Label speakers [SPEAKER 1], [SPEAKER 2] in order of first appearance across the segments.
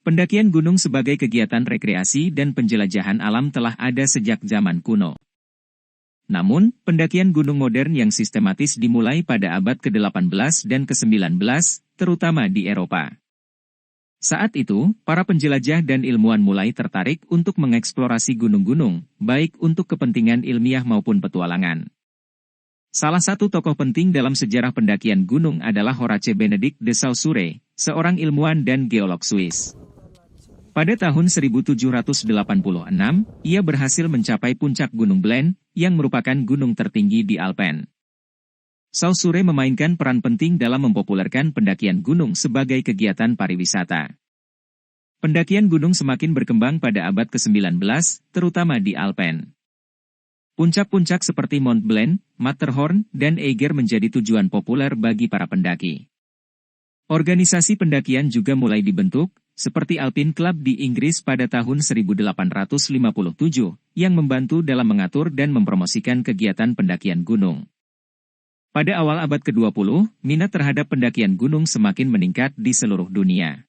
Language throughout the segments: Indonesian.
[SPEAKER 1] Pendakian gunung sebagai kegiatan rekreasi dan penjelajahan alam telah ada sejak zaman kuno. Namun, pendakian gunung modern yang sistematis dimulai pada abad ke-18 dan ke-19, terutama di Eropa. Saat itu, para penjelajah dan ilmuwan mulai tertarik untuk mengeksplorasi gunung-gunung, baik untuk kepentingan ilmiah maupun petualangan. Salah satu tokoh penting dalam sejarah pendakian gunung adalah Horace Benedict de Saussure, seorang ilmuwan dan geolog Swiss. Pada tahun 1786, ia berhasil mencapai puncak Gunung Blen, yang merupakan gunung tertinggi di Alpen. Saussure memainkan peran penting dalam mempopulerkan pendakian gunung sebagai kegiatan pariwisata. Pendakian gunung semakin berkembang pada abad ke-19, terutama di Alpen. Puncak-puncak seperti Mont Blanc, Matterhorn, dan Eiger menjadi tujuan populer bagi para pendaki. Organisasi pendakian juga mulai dibentuk, seperti Alpine Club di Inggris pada tahun 1857, yang membantu dalam mengatur dan mempromosikan kegiatan pendakian gunung. Pada awal abad ke-20, minat terhadap pendakian gunung semakin meningkat di seluruh dunia.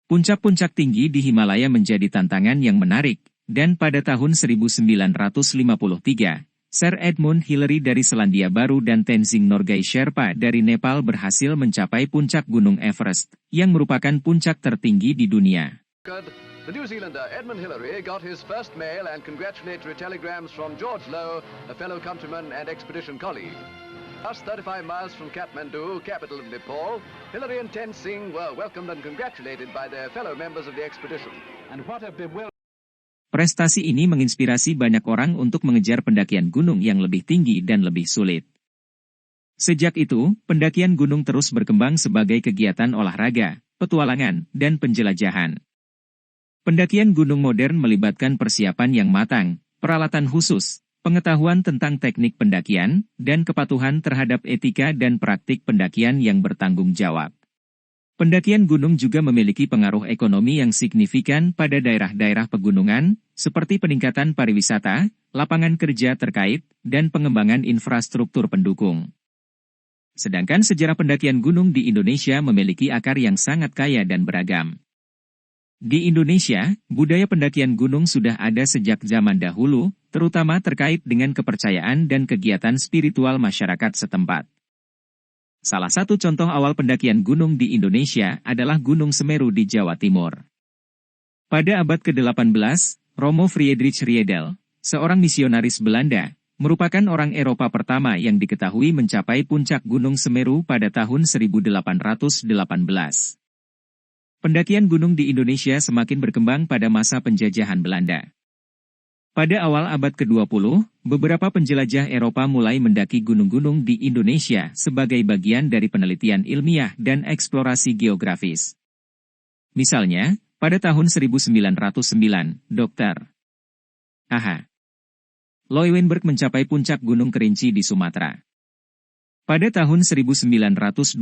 [SPEAKER 1] Puncak-puncak tinggi di Himalaya menjadi tantangan yang menarik, dan pada tahun 1953, Sir Edmund Hillary dari Selandia Baru dan Tenzing Norgay Sherpa dari Nepal berhasil mencapai puncak Gunung Everest, yang merupakan puncak tertinggi di dunia.
[SPEAKER 2] The New Zealander Edmund Hillary got his first mail and congratulatory telegrams from George Lowe, a fellow countryman and expedition colleague. Just 35 miles from Kathmandu, capital of Nepal, Hillary and Tenzing were welcomed and congratulated by their fellow members of the expedition. And what a bewilderment!
[SPEAKER 1] Prestasi ini menginspirasi banyak orang untuk mengejar pendakian gunung yang lebih tinggi dan lebih sulit. Sejak itu, pendakian gunung terus berkembang sebagai kegiatan olahraga, petualangan, dan penjelajahan. Pendakian gunung modern melibatkan persiapan yang matang, peralatan khusus, pengetahuan tentang teknik pendakian, dan kepatuhan terhadap etika dan praktik pendakian yang bertanggung jawab. Pendakian gunung juga memiliki pengaruh ekonomi yang signifikan pada daerah-daerah pegunungan, seperti peningkatan pariwisata, lapangan kerja terkait, dan pengembangan infrastruktur pendukung. Sedangkan sejarah pendakian gunung di Indonesia memiliki akar yang sangat kaya dan beragam. Di Indonesia, budaya pendakian gunung sudah ada sejak zaman dahulu, terutama terkait dengan kepercayaan dan kegiatan spiritual masyarakat setempat. Salah satu contoh awal pendakian gunung di Indonesia adalah Gunung Semeru di Jawa Timur. Pada abad ke-18, Romo Friedrich Riedel, seorang misionaris Belanda, merupakan orang Eropa pertama yang diketahui mencapai puncak Gunung Semeru pada tahun 1818. Pendakian gunung di Indonesia semakin berkembang pada masa penjajahan Belanda. Pada awal abad ke-20, beberapa penjelajah Eropa mulai mendaki gunung-gunung di Indonesia sebagai bagian dari penelitian ilmiah dan eksplorasi geografis. Misalnya, pada tahun 1909, Dr. H. Leuwenberg mencapai puncak Gunung Kerinci di Sumatera. Pada tahun 1923,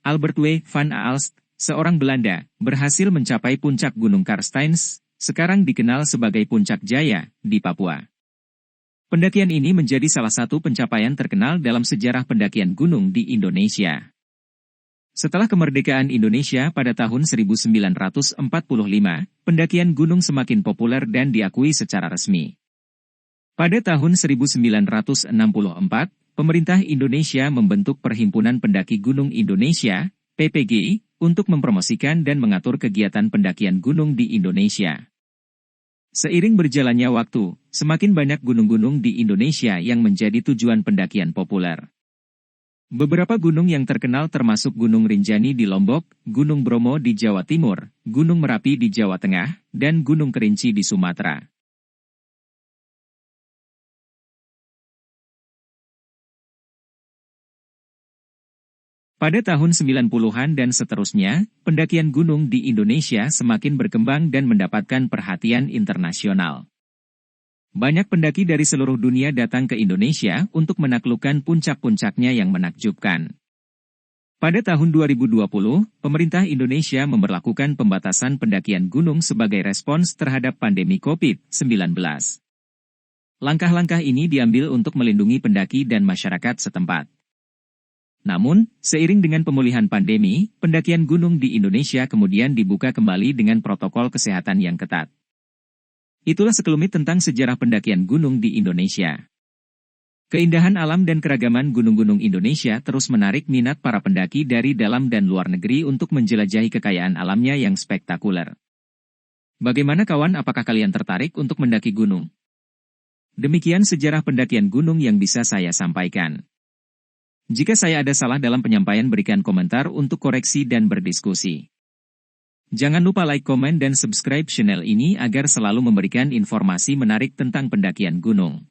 [SPEAKER 1] Albert W. van Aalst, seorang Belanda, berhasil mencapai puncak Gunung Karstens, sekarang dikenal sebagai Puncak Jaya, di Papua. Pendakian ini menjadi salah satu pencapaian terkenal dalam sejarah pendakian gunung di Indonesia. Setelah kemerdekaan Indonesia pada tahun 1945, pendakian gunung semakin populer dan diakui secara resmi. Pada tahun 1964, pemerintah Indonesia membentuk Perhimpunan Pendaki Gunung Indonesia, PPG, untuk mempromosikan dan mengatur kegiatan pendakian gunung di Indonesia. Seiring berjalannya waktu, semakin banyak gunung-gunung di Indonesia yang menjadi tujuan pendakian populer. Beberapa gunung yang terkenal termasuk Gunung Rinjani di Lombok, Gunung Bromo di Jawa Timur, Gunung Merapi di Jawa Tengah, dan Gunung Kerinci di Sumatera. Pada tahun 90-an dan seterusnya, pendakian gunung di Indonesia semakin berkembang dan mendapatkan perhatian internasional. Banyak pendaki dari seluruh dunia datang ke Indonesia untuk menaklukkan puncak-puncaknya yang menakjubkan. Pada tahun 2020, pemerintah Indonesia memberlakukan pembatasan pendakian gunung sebagai respons terhadap pandemi COVID-19. Langkah-langkah ini diambil untuk melindungi pendaki dan masyarakat setempat. Namun, seiring dengan pemulihan pandemi, pendakian gunung di Indonesia kemudian dibuka kembali dengan protokol kesehatan yang ketat. Itulah sekelumit tentang sejarah pendakian gunung di Indonesia. Keindahan alam dan keragaman gunung-gunung Indonesia terus menarik minat para pendaki dari dalam dan luar negeri untuk menjelajahi kekayaan alamnya yang spektakuler. Bagaimana kawan, apakah kalian tertarik untuk mendaki gunung? Demikian sejarah pendakian gunung yang bisa saya sampaikan. Jika saya ada salah dalam penyampaian, berikan komentar untuk koreksi dan berdiskusi. Jangan lupa like, komen, dan subscribe channel ini agar selalu memberikan informasi menarik tentang pendakian gunung.